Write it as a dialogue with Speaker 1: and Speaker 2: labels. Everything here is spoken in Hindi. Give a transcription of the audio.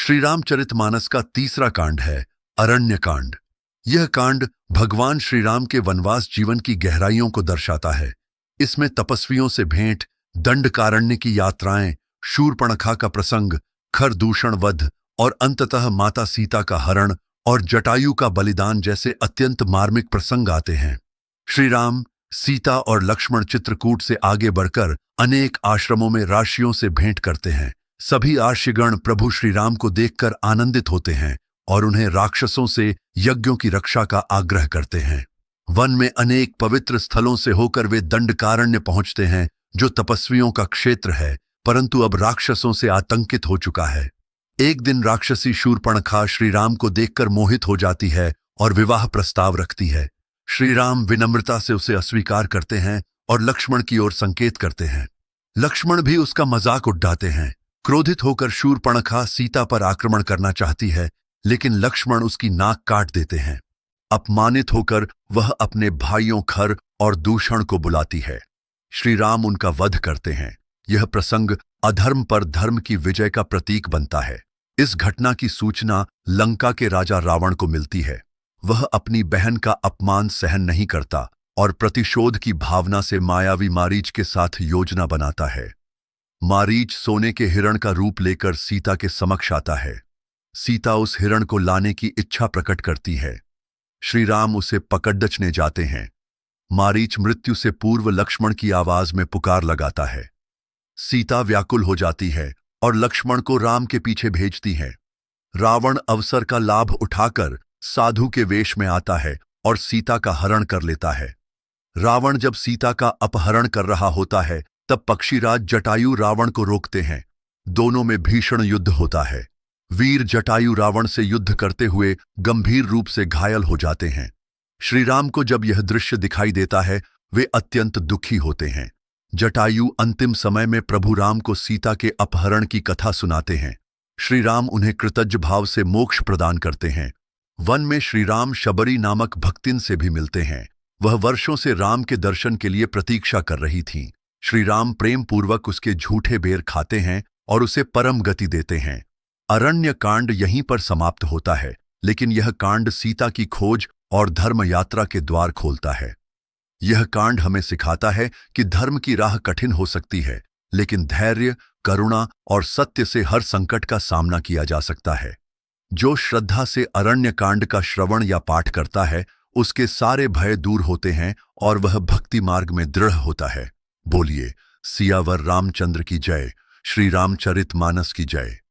Speaker 1: श्री रामचरितमानस का तीसरा कांड है अरण्य कांड। यह कांड भगवान श्री राम के वनवास जीवन की गहराइयों को दर्शाता है। इसमें तपस्वियों से भेंट, दंडकारण्य की यात्राएं, शूर्पणखा का प्रसंग, खरदूषण वध और अंततः माता सीता का हरण और जटायु का बलिदान जैसे अत्यंत मार्मिक प्रसंग आते हैं। श्री राम, सीता और लक्ष्मण चित्रकूट से आगे बढ़कर अनेक आश्रमों में राशियों से भेंट करते हैं। सभी आर्षिगण प्रभु श्री राम को देखकर आनंदित होते हैं और उन्हें राक्षसों से यज्ञों की रक्षा का आग्रह करते हैं। वन में अनेक पवित्र स्थलों से होकर वे दंडकारण्य पहुंचते हैं, जो तपस्वियों का क्षेत्र है, परंतु अब राक्षसों से आतंकित हो चुका है। एक दिन राक्षसी शूर्पणखा श्री राम को देखकर मोहित हो जाती है और विवाह प्रस्ताव रखती है। श्री राम विनम्रता से उसे अस्वीकार करते हैं और लक्ष्मण की ओर संकेत करते हैं। लक्ष्मण भी उसका मजाक उड़ाते हैं। क्रोधित होकर शूर्पणखा सीता पर आक्रमण करना चाहती है, लेकिन लक्ष्मण उसकी नाक काट देते हैं। अपमानित होकर वह अपने भाइयों खर और दूषण को बुलाती है। श्री राम उनका वध करते हैं। यह प्रसंग अधर्म पर धर्म की विजय का प्रतीक बनता है। इस घटना की सूचना लंका के राजा रावण को मिलती है। वह अपनी बहन का अपमान सहन नहीं करता और प्रतिशोध की भावना से मायावी मारीच के साथ योजना बनाता है। मारीच सोने के हिरण का रूप लेकर सीता के समक्ष आता है। सीता उस हिरण को लाने की इच्छा प्रकट करती है। श्री राम उसे पकड़ने जाते हैं। मारीच मृत्यु से पूर्व लक्ष्मण की आवाज में पुकार लगाता है। सीता व्याकुल हो जाती है और लक्ष्मण को राम के पीछे भेजती है। रावण अवसर का लाभ उठाकर साधु के वेश में आता है और सीता का हरण कर लेता है। रावण जब सीता का अपहरण कर रहा होता है, तब पक्षीराज जटायु रावण को रोकते हैं। दोनों में भीषण युद्ध होता है। वीर जटायु रावण से युद्ध करते हुए गंभीर रूप से घायल हो जाते हैं। श्री राम को जब यह दृश्य दिखाई देता है, वे अत्यंत दुखी होते हैं। जटायु अंतिम समय में प्रभु राम को सीता के अपहरण की कथा सुनाते हैं। श्री राम उन्हें कृतज्ञ भाव से मोक्ष प्रदान करते हैं। वन में श्री राम शबरी नामक भक्तिन से भी मिलते हैं। वह वर्षों से राम के दर्शन के लिए प्रतीक्षा कर रही थीं। श्री राम प्रेम पूर्वक उसके झूठे बेर खाते हैं और उसे परम गति देते हैं। अरण्य कांड यहीं पर समाप्त होता है, लेकिन यह कांड सीता की खोज और धर्म यात्रा के द्वार खोलता है। यह कांड हमें सिखाता है कि धर्म की राह कठिन हो सकती है, लेकिन धैर्य, करुणा और सत्य से हर संकट का सामना किया जा सकता है। जो श्रद्धा से अरण्य कांड का श्रवण या पाठ करता है, उसके सारे भय दूर होते हैं और वह भक्ति मार्ग में दृढ़ होता है। बोलिए सियावर रामचंद्र की जय। श्री रामचरितमानस की जय।